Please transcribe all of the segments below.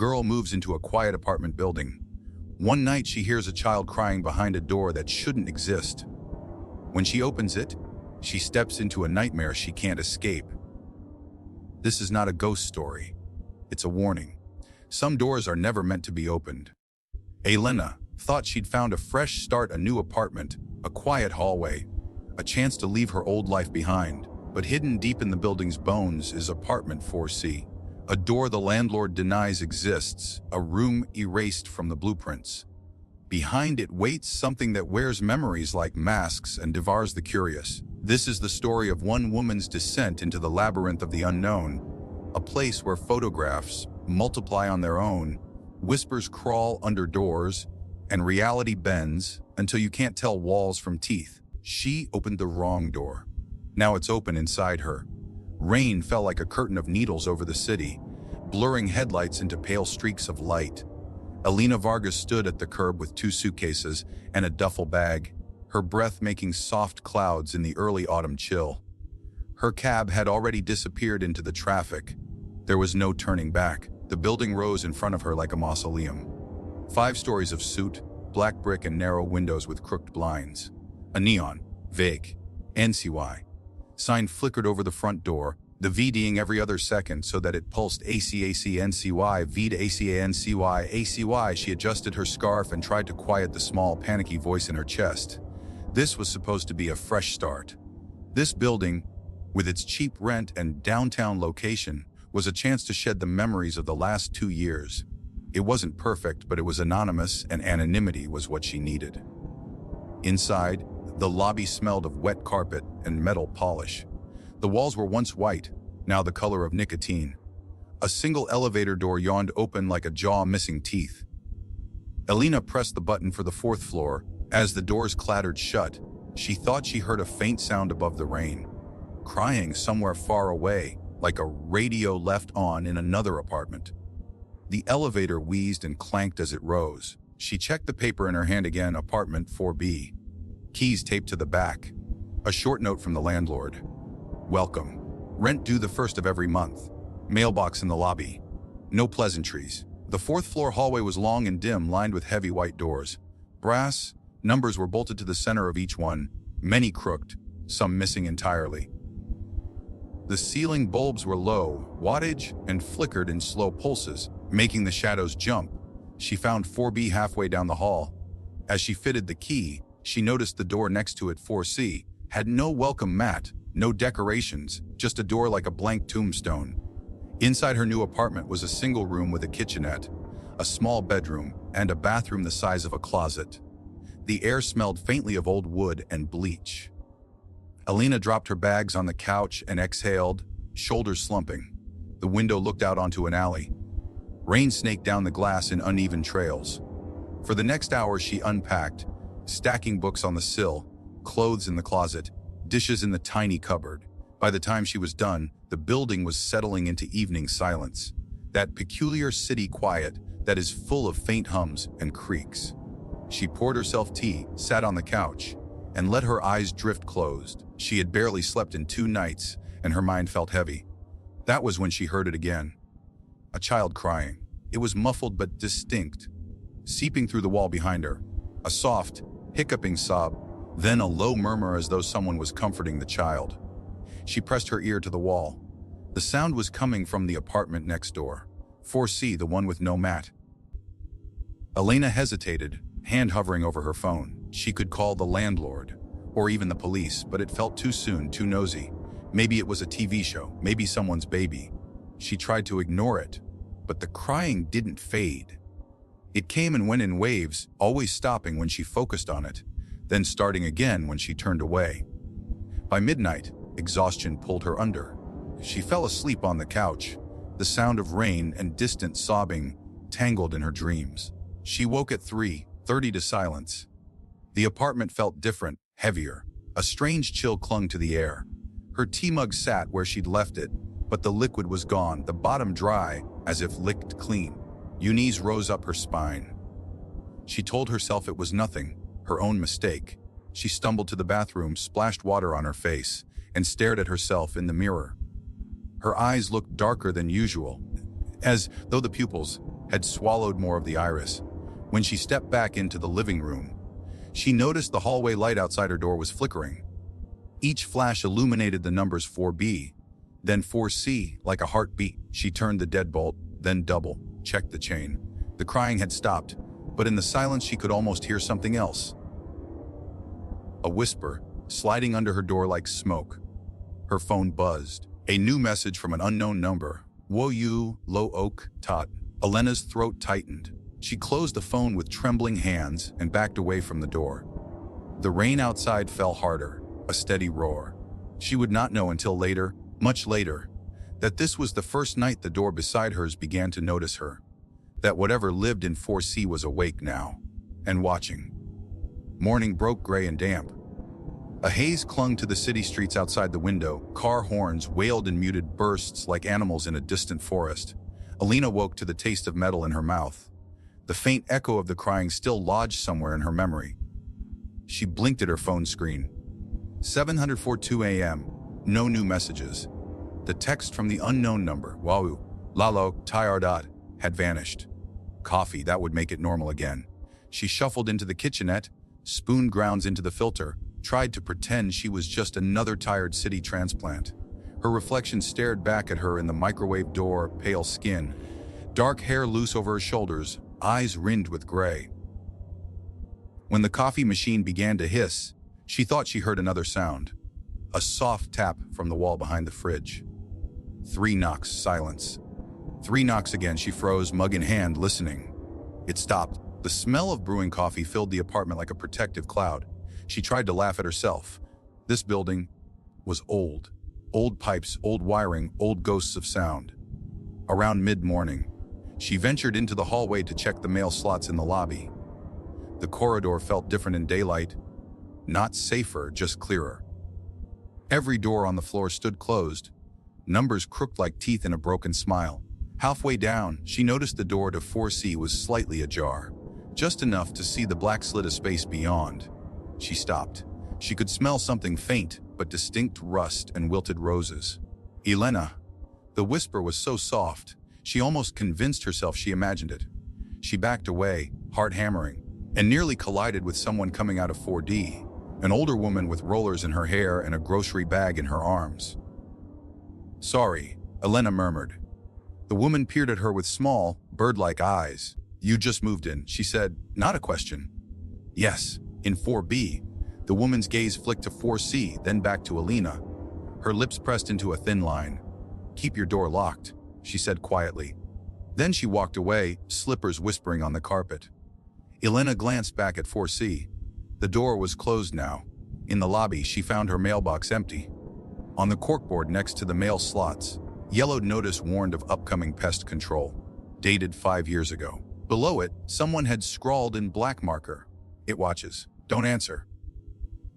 girl moves into a quiet apartment building. One night she hears a child crying behind a door that shouldn't exist. When she opens it, she steps into a nightmare she can't escape. This is not a ghost story. It's a warning. Some doors are never meant to be opened. Elena thought she'd found a fresh start, a new apartment, a quiet hallway, a chance to leave her old life behind. But hidden deep in the building's bones is apartment 4C. A door the landlord denies exists, a room erased from the blueprints. Behind it waits something that wears memories like masks and devours the curious. This is the story of one woman's descent into the labyrinth of the unknown, a place where photographs multiply on their own, whispers crawl under doors, and reality bends until you can't tell walls from teeth. She opened the wrong door. Now it's open inside her. Rain fell like a curtain of needles over the city, blurring headlights into pale streaks of light. Elena Vargas stood at the curb with 2 suitcases and a duffel bag, her breath making soft clouds in the early autumn chill. Her cab had already disappeared into the traffic. There was no turning back. The building rose in front of her like a mausoleum. 5 stories of soot, black brick and narrow windows with crooked blinds. A neon, vague, NCY sign flickered over the front door, the VDing every other second so that it pulsed ACACNCY, V to ACANCY, ACY. She adjusted her scarf and tried to quiet the small, panicky voice in her chest. This was supposed to be a fresh start. This building, with its cheap rent and downtown location, was a chance to shed the memories of the last 2 years. It wasn't perfect, but it was anonymous, and anonymity was what she needed. Inside, the lobby smelled of wet carpet and metal polish. The walls were once white, now the color of nicotine. A single elevator door yawned open like a jaw missing teeth. Elena pressed the button for the 4th floor. As the doors clattered shut, she thought she heard a faint sound above the rain, crying somewhere far away, like a radio left on in another apartment. The elevator wheezed and clanked as it rose. She checked the paper in her hand again, apartment 4B. Keys taped to the back. A short note from the landlord. Welcome. Rent due the 1st of every month. Mailbox in the lobby. No pleasantries. The 4th floor hallway was long and dim, lined with heavy white doors. Brass numbers were bolted to the center of each one, many crooked, some missing entirely. The ceiling bulbs were low, wattage, and flickered in slow pulses, making the shadows jump. She found 4B halfway down the hall. As she fitted the key, she noticed the door next to it, 4C, had no welcome mat, no decorations, just a door like a blank tombstone. Inside her new apartment was a single room with a kitchenette, a small bedroom, and a bathroom the size of a closet. The air smelled faintly of old wood and bleach. Elena dropped her bags on the couch and exhaled, shoulders slumping. The window looked out onto an alley. Rain snaked down the glass in uneven trails. For the next hour she unpacked, stacking books on the sill, clothes in the closet, dishes in the tiny cupboard. By the time she was done, the building was settling into evening silence, that peculiar city quiet that is full of faint hums and creaks. She poured herself tea, sat on the couch, and let her eyes drift closed. She had barely slept in 2 nights, and her mind felt heavy. That was when she heard it again. A child crying. It was muffled but distinct, seeping through the wall behind her. A soft, hiccuping sob, then a low murmur as though someone was comforting the child. She pressed her ear to the wall. The sound was coming from the apartment next door. 4C, the one with no mat. Elena hesitated, hand hovering over her phone. She could call the landlord, or even the police, but it felt too soon, too nosy. Maybe it was a TV show, maybe someone's baby. She tried to ignore it, but the crying didn't fade. It came and went in waves, always stopping when she focused on it, then starting again when she turned away. By midnight, exhaustion pulled her under. She fell asleep on the couch, the sound of rain and distant sobbing tangled in her dreams. She woke at 3:30 to silence. The apartment felt different, heavier. A strange chill clung to the air. Her tea mug sat where she'd left it, but the liquid was gone, the bottom dry, as if licked clean. Eunice rose up her spine. She told herself it was nothing, her own mistake. She stumbled to the bathroom, splashed water on her face, and stared at herself in the mirror. Her eyes looked darker than usual, as though the pupils had swallowed more of the iris. When she stepped back into the living room, she noticed the hallway light outside her door was flickering. Each flash illuminated the numbers 4B, then 4C, like a heartbeat. She turned the deadbolt, then double-checked the chain. The crying had stopped, but in the silence she could almost hear something else. A whisper, sliding under her door like smoke. Her phone buzzed. A new message from an unknown number. Wo you, lo oak, tot. Elena's throat tightened. She closed the phone with trembling hands and backed away from the door. The rain outside fell harder, a steady roar. She would not know until later, much later, that this was the first night the door beside hers began to notice her. That whatever lived in 4C was awake now, and watching. Morning broke gray and damp. A haze clung to the city streets outside the window. Car horns wailed in muted bursts like animals in a distant forest. Alina woke to the taste of metal in her mouth. The faint echo of the crying still lodged somewhere in her memory. She blinked at her phone screen. 7:42 a.m. No new messages. The text from the unknown number, Wau, Lalo, Tiardot, had vanished. Coffee, that would make it normal again. She shuffled into the kitchenette, spoon grounds into the filter, tried to pretend she was just another tired city transplant. Her reflection stared back at her in the microwave door, pale skin, dark hair loose over her shoulders, eyes rimmed with gray. When the coffee machine began to hiss, she thought she heard another sound. A soft tap from the wall behind the fridge. 3 knocks, silence. 3 knocks again. She froze, mug in hand, listening. It stopped. The smell of brewing coffee filled the apartment like a protective cloud. She tried to laugh at herself. This building was old. Old pipes, old wiring, old ghosts of sound. Around mid-morning, she ventured into the hallway to check the mail slots in the lobby. The corridor felt different in daylight. Not safer, just clearer. Every door on the floor stood closed. Numbers crooked like teeth in a broken smile. Halfway down, she noticed the door to 4C was slightly ajar, just enough to see the black slit of space beyond. She stopped. She could smell something faint, but distinct rust and wilted roses. Elena. The whisper was so soft, she almost convinced herself she imagined it. She backed away, heart hammering, and nearly collided with someone coming out of 4D, an older woman with rollers in her hair and a grocery bag in her arms. Sorry, Elena murmured. The woman peered at her with small, bird-like eyes. You just moved in, she said, not a question. Yes, in 4B. The woman's gaze flicked to 4C, then back to Alina. Her lips pressed into a thin line. Keep your door locked, she said quietly. Then she walked away, slippers whispering on the carpet. Elena glanced back at 4C. The door was closed now. In the lobby, she found her mailbox empty. On the corkboard next to the mail slots, yellowed notice warned of upcoming pest control, dated 5 years ago. Below it, someone had scrawled in black marker. It watches. Don't answer.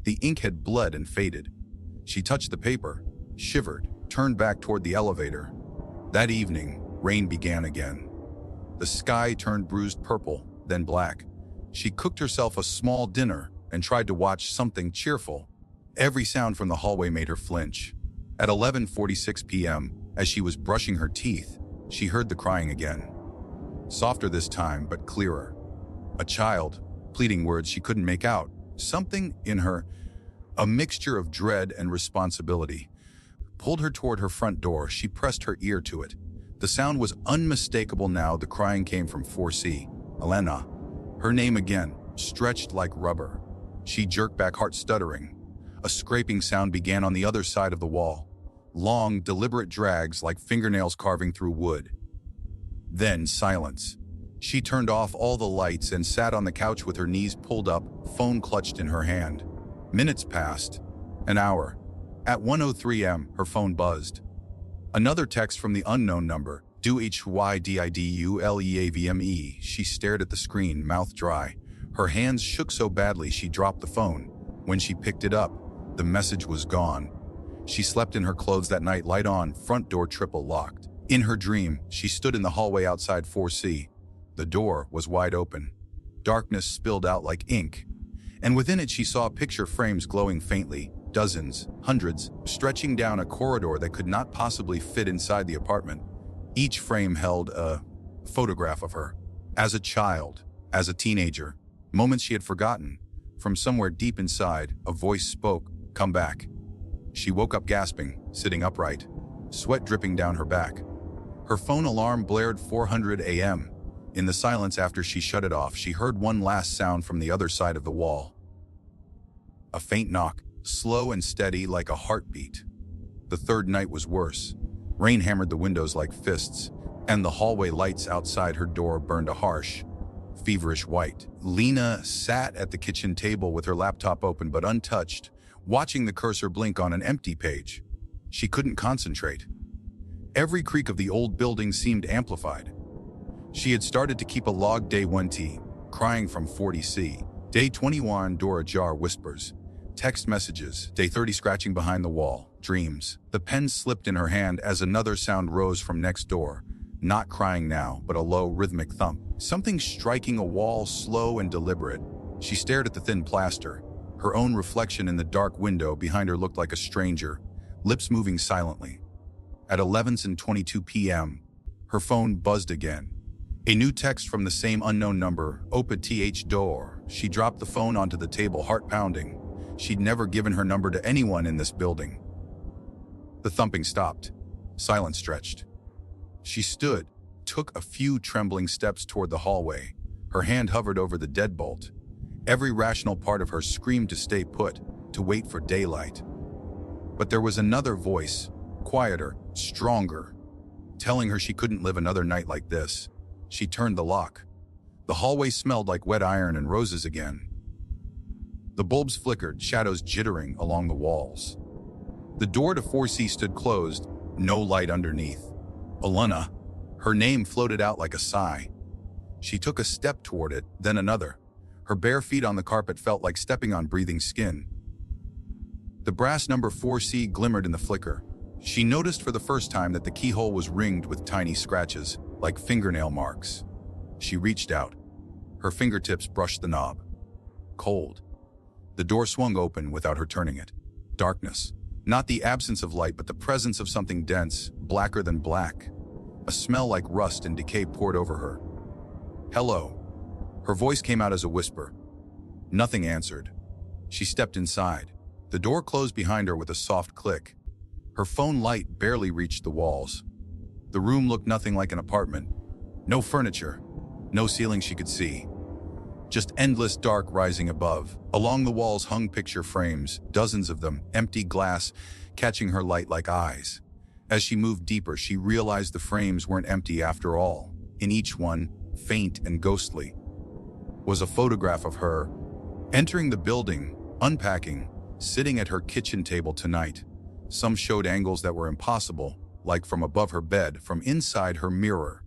The ink had bled and faded. She touched the paper, shivered, turned back toward the elevator. That evening, rain began again. The sky turned bruised purple, then black. She cooked herself a small dinner and tried to watch something cheerful. Every sound from the hallway made her flinch. At 11:46 p.m., as she was brushing her teeth, she heard the crying again. Softer this time, but clearer. A child, pleading words she couldn't make out. Something in her, a mixture of dread and responsibility, pulled her toward her front door. She pressed her ear to it. The sound was unmistakable now. The crying came from 4C. Elena. Her name again, stretched like rubber. She jerked back, heart stuttering. A scraping sound began on the other side of the wall. Long, deliberate drags like fingernails carving through wood. Then silence. She turned off all the lights and sat on the couch with her knees pulled up, phone clutched in her hand. Minutes passed. An hour. At 1:03 a.m., her phone buzzed. Another text from the unknown number. Do HYDIDULEAVME. She stared at the screen, mouth dry. Her hands shook so badly she dropped the phone. When she picked it up, the message was gone. She slept in her clothes that night, light on, front door triple locked. In her dream, she stood in the hallway outside 4C. The door was wide open. Darkness spilled out like ink. And within it she saw picture frames glowing faintly, dozens, hundreds, stretching down a corridor that could not possibly fit inside the apartment. Each frame held a A photograph of her. As a child, as a teenager, moments she had forgotten. From somewhere deep inside, a voice spoke, "Come back." She woke up gasping, sitting upright, sweat dripping down her back. Her phone alarm blared 4:00 a.m. In the silence after she shut it off, she heard one last sound from the other side of the wall. A faint knock, slow and steady like a heartbeat. The third night was worse. Rain hammered the windows like fists, and the hallway lights outside her door burned a harsh, feverish white. Lena sat at the kitchen table with her laptop open but untouched, watching the cursor blink on an empty page. She couldn't concentrate. Every creak of the old building seemed amplified. She had started to keep a log. Day 1T, crying from 40C. Day 21, door ajar, whispers. Text messages. Day 30, scratching behind the wall. Dreams. The pen slipped in her hand as another sound rose from next door. Not crying now, but a low, rhythmic thump. Something striking a wall, slow and deliberate. She stared at the thin plaster. Her own reflection in the dark window behind her looked like a stranger, lips moving silently. At 11:22 p.m., her phone buzzed again. A new text from the same unknown number, "Open th door." She dropped the phone onto the table, heart pounding. She'd never given her number to anyone in this building. The thumping stopped. Silence stretched. She stood, took a few trembling steps toward the hallway. Her hand hovered over the deadbolt. Every rational part of her screamed to stay put, to wait for daylight. But there was another voice, quieter, stronger, telling her she couldn't live another night like this. She turned the lock. The hallway smelled like wet iron and roses again. The bulbs flickered, shadows jittering along the walls. The door to 4C stood closed, no light underneath. Alana, her name floated out like a sigh. She took a step toward it, then another. Her bare feet on the carpet felt like stepping on breathing skin. The brass number 4C glimmered in the flicker. She noticed for the first time that the keyhole was ringed with tiny scratches, like fingernail marks. She reached out. Her fingertips brushed the knob. Cold. The door swung open without her turning it. Darkness. Not the absence of light, but the presence of something dense, blacker than black. A smell like rust and decay poured over her. "Hello." Her voice came out as a whisper. Nothing answered. She stepped inside. The door closed behind her with a soft click. Her phone light barely reached the walls. The room looked nothing like an apartment. No furniture, no ceiling she could see. Just endless dark rising above. Along the walls hung picture frames, dozens of them, empty glass, catching her light like eyes. As she moved deeper, she realized the frames weren't empty after all. In each one, faint and ghostly, was a photograph of her, entering the building, unpacking, sitting at her kitchen table tonight. Some showed angles that were impossible, like from above her bed, from inside her mirror.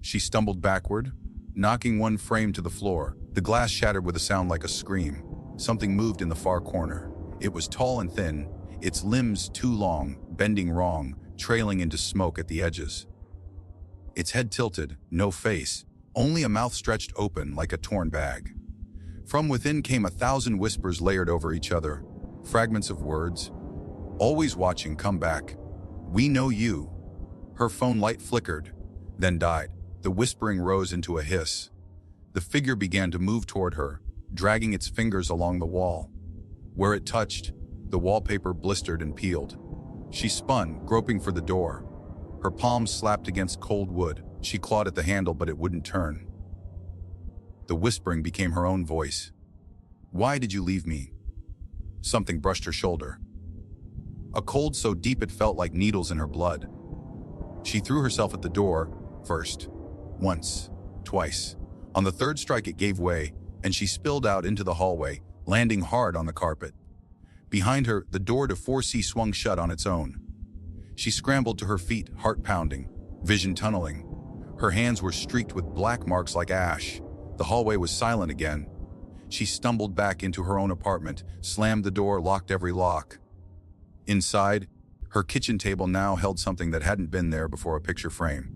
She stumbled backward, knocking one frame to the floor. The glass shattered with a sound like a scream. Something moved in the far corner. It was tall and thin, its limbs too long, bending wrong, trailing into smoke at the edges. Its head tilted, no face, only a mouth stretched open like a torn bag. From within came 1,000 whispers layered over each other, fragments of words. "Always watching, come back. We know you." Her phone light flickered, then died. The whispering rose into a hiss. The figure began to move toward her, dragging its fingers along the wall. Where it touched, the wallpaper blistered and peeled. She spun, groping for the door. Her palms slapped against cold wood. She clawed at the handle, but it wouldn't turn. The whispering became her own voice. "Why did you leave me?" Something brushed her shoulder. A cold so deep it felt like needles in her blood. She threw herself at the door, first, once, twice. On the third strike it gave way, and she spilled out into the hallway, landing hard on the carpet. Behind her, the door to 4C swung shut on its own. She scrambled to her feet, heart pounding, vision tunneling. Her hands were streaked with black marks like ash. The hallway was silent again. She stumbled back into her own apartment, slammed the door, locked every lock. Inside, her kitchen table now held something that hadn't been there before, a picture frame.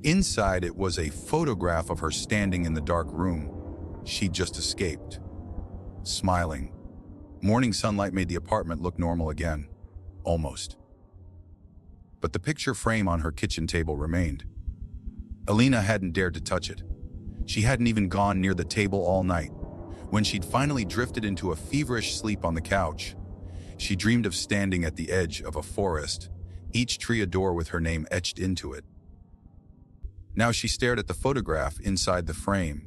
Inside it was a photograph of her standing in the dark room she'd just escaped, smiling. Morning sunlight made the apartment look normal again, almost. But the picture frame on her kitchen table remained. Alina hadn't dared to touch it. She hadn't even gone near the table all night. When she'd finally drifted into a feverish sleep on the couch, she dreamed of standing at the edge of a forest, each tree a door with her name etched into it. Now she stared at the photograph inside the frame.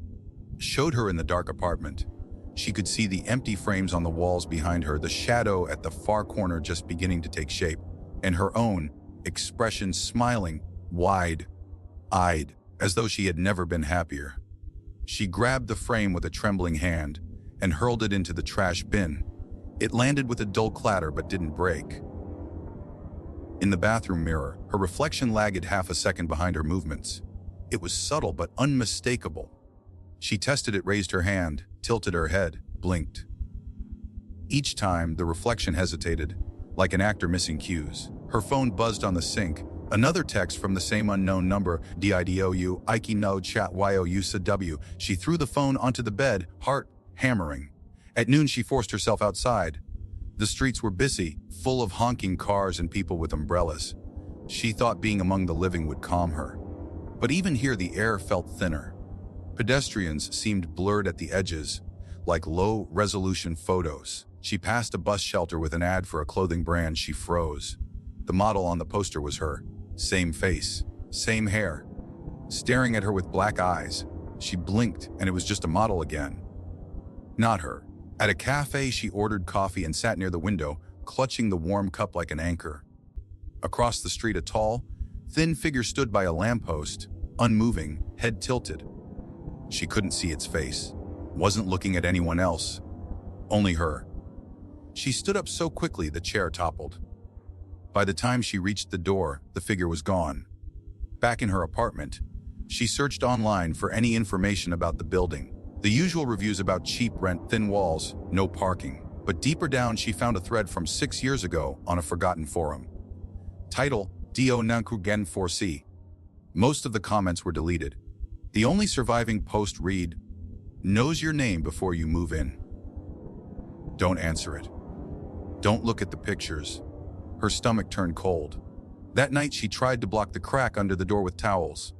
It showed her in the dark apartment. She could see the empty frames on the walls behind her, the shadow at the far corner just beginning to take shape, and her own expression smiling, wide-eyed, as though she had never been happier. She grabbed the frame with a trembling hand and hurled it into the trash bin. It landed with a dull clatter but didn't break. In the bathroom mirror, her reflection lagged half a second behind her movements. It was subtle but unmistakable. She tested it, raised her hand, tilted her head, blinked. Each time, the reflection hesitated, like an actor missing cues. Her phone buzzed on the sink. Another text from the same unknown number, DIDOU, Ike no chat YOU SW. She threw the phone onto the bed, heart hammering. At noon, she forced herself outside. The streets were busy, full of honking cars and people with umbrellas. She thought being among the living would calm her. But even here, the air felt thinner. Pedestrians seemed blurred at the edges, like low-resolution photos. She passed a bus shelter with an ad for a clothing brand. She froze. The model on the poster was her. Same face, same hair. Staring at her with black eyes, she blinked and it was just a model again. Not her. At a cafe, she ordered coffee and sat near the window, clutching the warm cup like an anchor. Across the street, a tall, thin figure stood by a lamppost, unmoving, head tilted. She couldn't see its face, wasn't looking at anyone else, only her. She stood up so quickly the chair toppled. By the time she reached the door, the figure was gone. Back in her apartment, she searched online for any information about the building. The usual reviews about cheap rent, thin walls, no parking. But deeper down, she found a thread from 6 years ago on a forgotten forum. Title, Do Nankugen 4C. Most of the comments were deleted. The only surviving post read, knows your name before you move in. Don't answer it. Don't look at the pictures. Her stomach turned cold. That night, she tried to block the crack under the door with towels.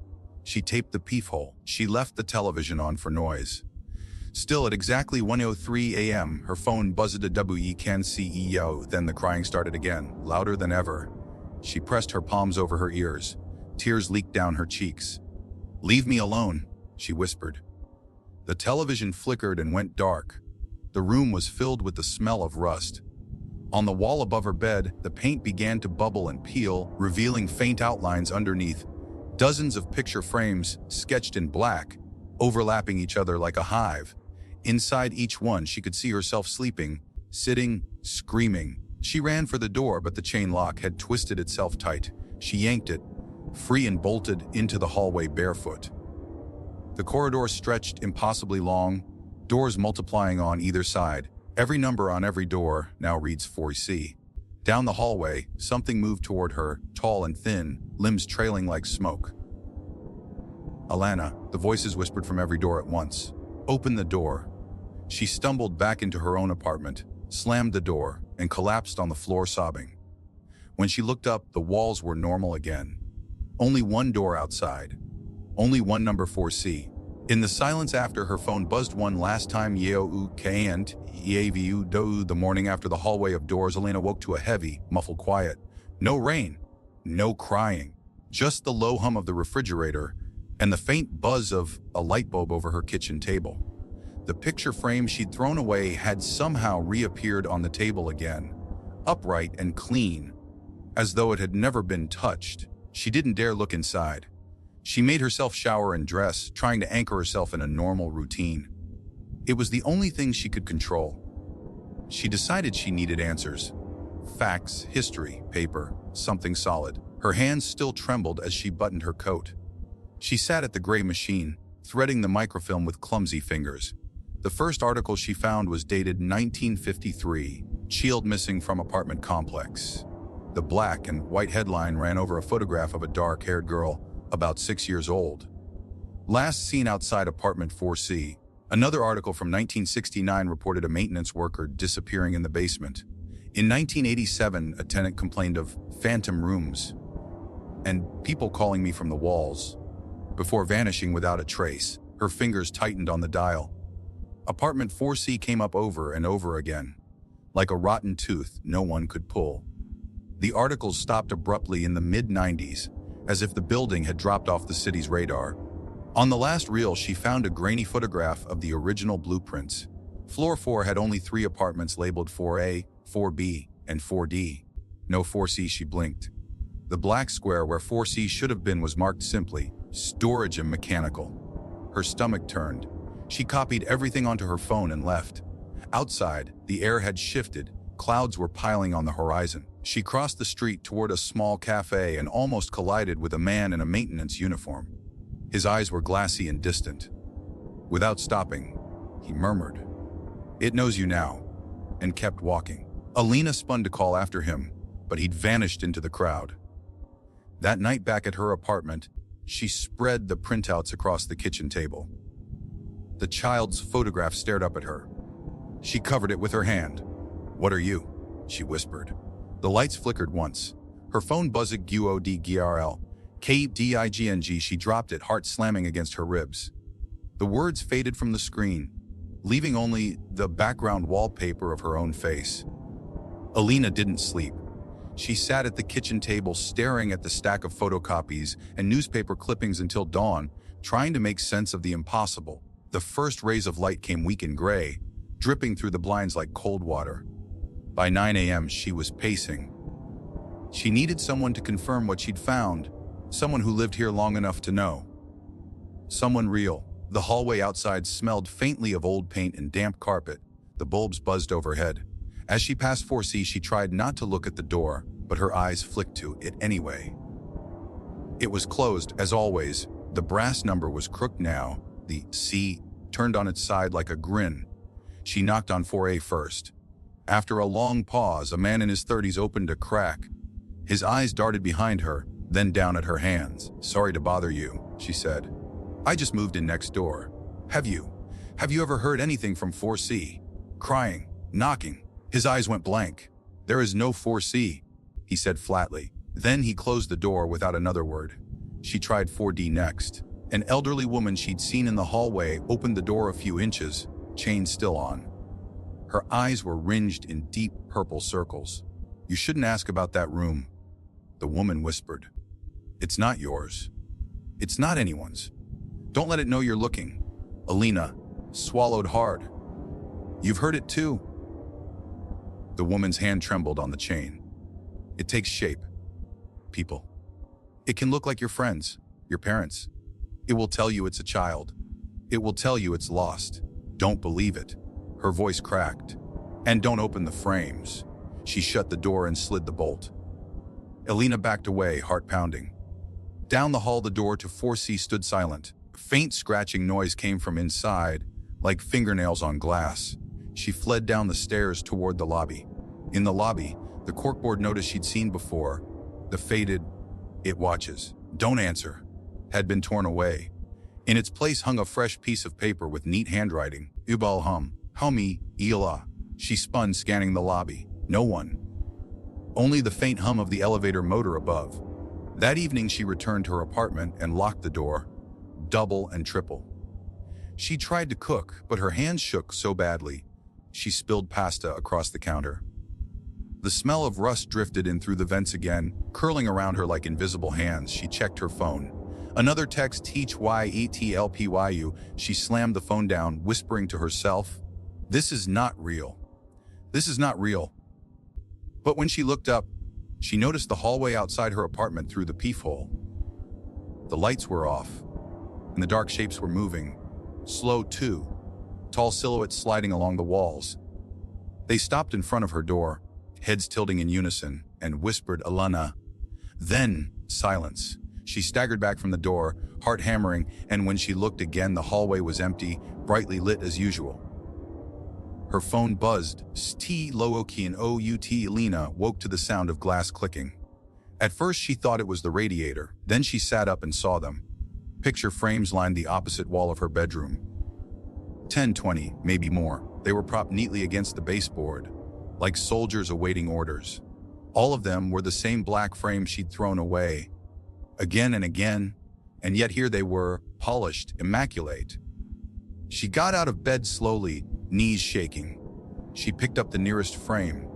She taped the peephole. She left the television on for noise. Still, at exactly 1:03 a.m., her phone buzzed a WECAN-CEO. Then the crying started again, louder than ever. She pressed her palms over her ears. Tears leaked down her cheeks. "Leave me alone," she whispered. The television flickered and went dark. The room was filled with the smell of rust. On the wall above her bed, the paint began to bubble and peel, revealing faint outlines underneath. Dozens of picture frames, sketched in black, overlapping each other like a hive. Inside each one, she could see herself sleeping, sitting, screaming. She ran for the door, but the chain lock had twisted itself tight. She yanked it, free, and bolted into the hallway barefoot. The corridor stretched impossibly long, doors multiplying on either side. Every number on every door now reads 4C. Down the hallway, something moved toward her, tall and thin, limbs trailing like smoke. "Alana," the voices whispered from every door at once. "Open the door." She stumbled back into her own apartment, slammed the door, and collapsed on the floor sobbing. When she looked up, the walls were normal again. Only one door outside. Only one number 4C. In the silence after her phone buzzed one last time, the morning after the hallway of doors, Elena woke to a heavy, muffled quiet. No rain, no crying, just the low hum of the refrigerator and the faint buzz of a light bulb over her kitchen table. The picture frame she'd thrown away had somehow reappeared on the table again, upright and clean, as though it had never been touched. She didn't dare look inside. She made herself shower and dress, trying to anchor herself in a normal routine. It was the only thing she could control. She decided she needed answers. Facts, history, paper, something solid. Her hands still trembled as she buttoned her coat. She sat at the gray machine, threading the microfilm with clumsy fingers. The first article she found was dated 1953, child missing from apartment complex. The black and white headline ran over a photograph of a dark-haired girl, about 6 years old. Last seen outside apartment 4C. Another article from 1969 reported a maintenance worker disappearing in the basement. In 1987, a tenant complained of phantom rooms and people calling me from the walls. before vanishing without a trace. Her fingers tightened on the dial. Apartment 4C came up over and over again, like a rotten tooth no one could pull. The articles stopped abruptly in the mid-90s, as if the building had dropped off the city's radar. On the last reel, she found a grainy photograph of the original blueprints. Floor 4 had only 3 apartments labeled 4A, 4B, and 4D. No 4C, she blinked. The black square where 4C should have been was marked simply, storage and mechanical. Her stomach turned. She copied everything onto her phone and left. Outside, the air had shifted. Clouds were piling on the horizon. She crossed the street toward a small cafe and almost collided with a man in a maintenance uniform. His eyes were glassy and distant. Without stopping, he murmured, "It knows you now," and kept walking. Alina spun to call after him, but he'd vanished into the crowd. That night back at her apartment, she spread the printouts across the kitchen table. The child's photograph stared up at her. She covered it with her hand. "What are you?" she whispered. The lights flickered once. Her phone buzzed GODGRL. KDIGNG. She dropped it, heart slamming against her ribs. The words faded from the screen, leaving only the background wallpaper of her own face. Alina didn't sleep. She sat at the kitchen table staring at the stack of photocopies and newspaper clippings until dawn, trying to make sense of the impossible. The first rays of light came weak and gray, dripping through the blinds like cold water. By 9 a.m., she was pacing. She needed someone to confirm what she'd found, someone who lived here long enough to know. Someone real. The hallway outside smelled faintly of old paint and damp carpet. The bulbs buzzed overhead. As she passed 4C, she tried not to look at the door, but her eyes flicked to it anyway. It was closed, as always. The brass number was crooked now. The C turned on its side like a grin. She knocked on 4A first. After a long pause, a man in his 30s opened a crack. His eyes darted behind her, then down at her hands. "Sorry to bother you," she said. "I just moved in next door. Have you ever heard anything from 4C? Crying, knocking." His eyes went blank. "There is no 4C, he said flatly. Then he closed the door without another word. She tried 4D next. An elderly woman she'd seen in the hallway opened the door a few inches, chain still on. Her eyes were ringed in deep purple circles. "You shouldn't ask about that room," the woman whispered. "It's not yours. It's not anyone's. Don't let it know you're looking." Alina swallowed hard. "You've heard it too." The woman's hand trembled on the chain. "It takes shape. People. It can look like your friends, your parents. It will tell you it's a child. It will tell you it's lost. Don't believe it." Her voice cracked. "And don't open the frames." She shut the door and slid the bolt. Alina backed away, heart pounding. Down the hall, the door to 4C stood silent. A faint scratching noise came from inside, like fingernails on glass. She fled down the stairs toward the lobby. In the lobby, the corkboard notice she'd seen before, the faded "It watches, don't answer," had been torn away. In its place hung a fresh piece of paper with neat handwriting. "Ubal Humi, Ila." She spun, scanning the lobby. No one. Only the faint hum of the elevator motor above. That evening, she returned to her apartment and locked the door, double and triple. She tried to cook, but her hands shook so badly, she spilled pasta across the counter. The smell of rust drifted in through the vents again, curling around her like invisible hands. She checked her phone. Another text, "THYETLPYU." She slammed the phone down, whispering to herself, "This is not real. This is not real." But when she looked up, she noticed the hallway outside her apartment through the peephole. The lights were off, and the dark shapes were moving. Slow, too. Tall silhouettes sliding along the walls. They stopped in front of her door, heads tilting in unison, and whispered, "Alana." Then, silence. She staggered back from the door, heart hammering, and when she looked again, the hallway was empty, brightly lit as usual. Her phone buzzed. St. Looki and Out. Alina woke to the sound of glass clicking. At first, she thought it was the radiator. Then she sat up and saw them. Picture frames lined the opposite wall of her bedroom. 10, 20, maybe more. They were propped neatly against the baseboard, like soldiers awaiting orders. All of them were the same black frame she'd thrown away. Again and again, and yet here they were, polished, immaculate. She got out of bed slowly, knees shaking. She picked up the nearest frame.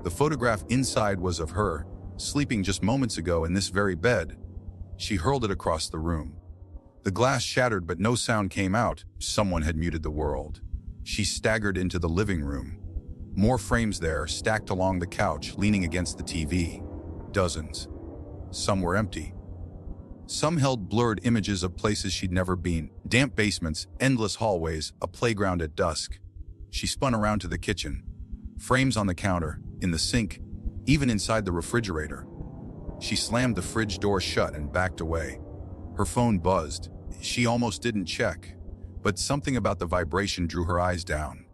The photograph inside was of her, sleeping just moments ago in this very bed. She hurled it across the room. The glass shattered, but no sound came out. Someone had muted the world. She staggered into the living room. More frames there, stacked along the couch, leaning against the TV. Dozens. Some were empty. Some held blurred images of places she'd never been. Damp basements, endless hallways, a playground at dusk. She spun around to the kitchen. Frames on the counter, in the sink, even inside the refrigerator. She slammed the fridge door shut and backed away. Her phone buzzed. She almost didn't check, but something about the vibration drew her eyes down.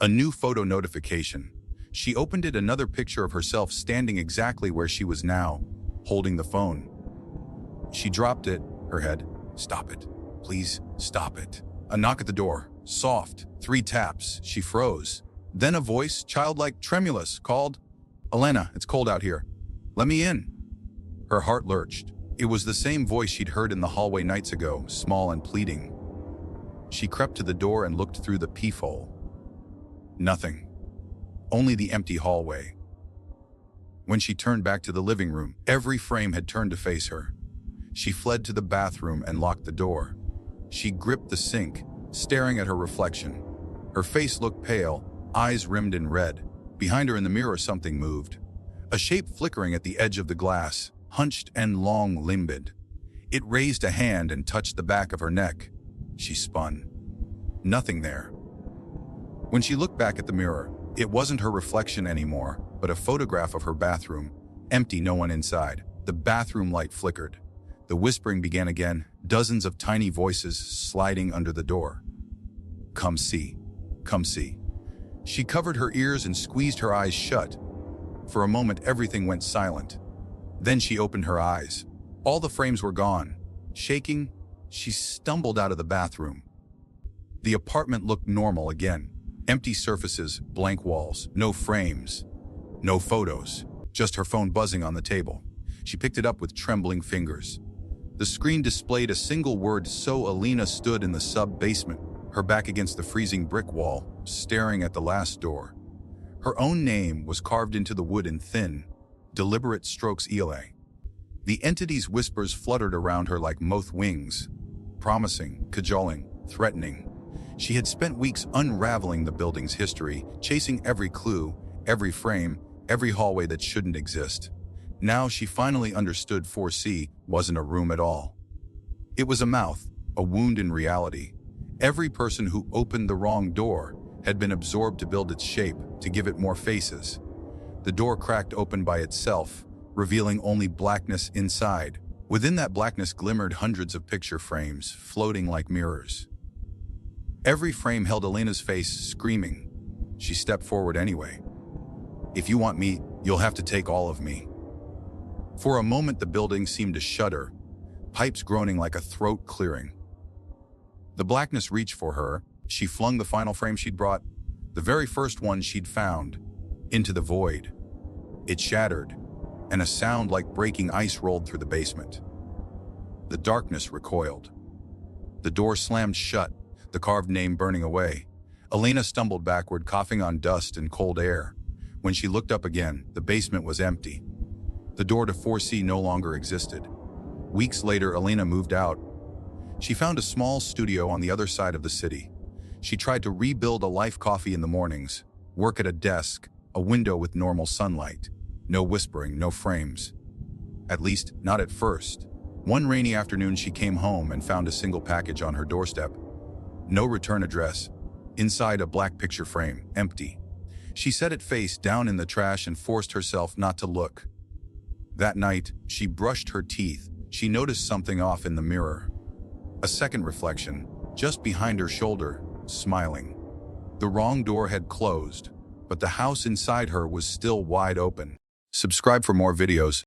A new photo notification. She opened it, another picture of herself standing exactly where she was now, holding the phone. She dropped it, her head. Stop it. Please, stop it. A knock at the door. Soft. 3 taps. She froze. Then a voice, childlike, tremulous, called, "Elena, it's cold out here. Let me in." Her heart lurched. It was the same voice she'd heard in the hallway nights ago, small and pleading. She crept to the door and looked through the peephole. Nothing. Only the empty hallway. When she turned back to the living room, every frame had turned to face her. She fled to the bathroom and locked the door. She gripped the sink, staring at her reflection. Her face looked pale, eyes rimmed in red. Behind her in the mirror, something moved. A shape flickering at the edge of the glass, hunched and long-limbed. It raised a hand and touched the back of her neck. She spun. Nothing there. When she looked back at the mirror, it wasn't her reflection anymore, but a photograph of her bathroom, empty, no one inside. The bathroom light flickered. The whispering began again, dozens of tiny voices sliding under the door. "Come see. Come see." She covered her ears and squeezed her eyes shut. For a moment, everything went silent. Then she opened her eyes. All the frames were gone. Shaking, she stumbled out of the bathroom. The apartment looked normal again. Empty surfaces, blank walls, no frames, no photos, just her phone buzzing on the table. She picked it up with trembling fingers. The screen displayed a single word, "So." Elena stood in the sub-basement, her back against the freezing brick wall, staring at the last door. Her own name was carved into the wood in thin, deliberate strokes, Eerie. The entity's whispers fluttered around her like moth wings, promising, cajoling, threatening. She had spent weeks unraveling the building's history, chasing every clue, every frame, every hallway that shouldn't exist. Now she finally understood 4C wasn't a room at all. It was a mouth, a wound in reality. Every person who opened the wrong door had been absorbed to build its shape, to give it more faces. The door cracked open by itself, revealing only blackness inside. Within that blackness glimmered hundreds of picture frames, floating like mirrors. Every frame held Elena's face, screaming. She stepped forward anyway. "If you want me, you'll have to take all of me." For a moment, the building seemed to shudder, pipes groaning like a throat clearing. The blackness reached for her. She flung the final frame she'd brought, the very first one she'd found, into the void. It shattered, and a sound like breaking ice rolled through the basement. The darkness recoiled. The door slammed shut, the carved name burning away. Elena stumbled backward, coughing on dust and cold air. When she looked up again, the basement was empty. The door to 4C no longer existed. Weeks later, Elena moved out. She found a small studio on the other side of the city. She tried to rebuild a life, coffee in the mornings, work at a desk, a window with normal sunlight. No whispering, no frames. At least, not at first. One rainy afternoon, she came home and found a single package on her doorstep. No return address. Inside, a black picture frame, empty. She set it face down in the trash and forced herself not to look. That night, she brushed her teeth. She noticed something off in the mirror. A second reflection, just behind her shoulder, smiling. The wrong door had closed, but the house inside her was still wide open. Subscribe for more videos.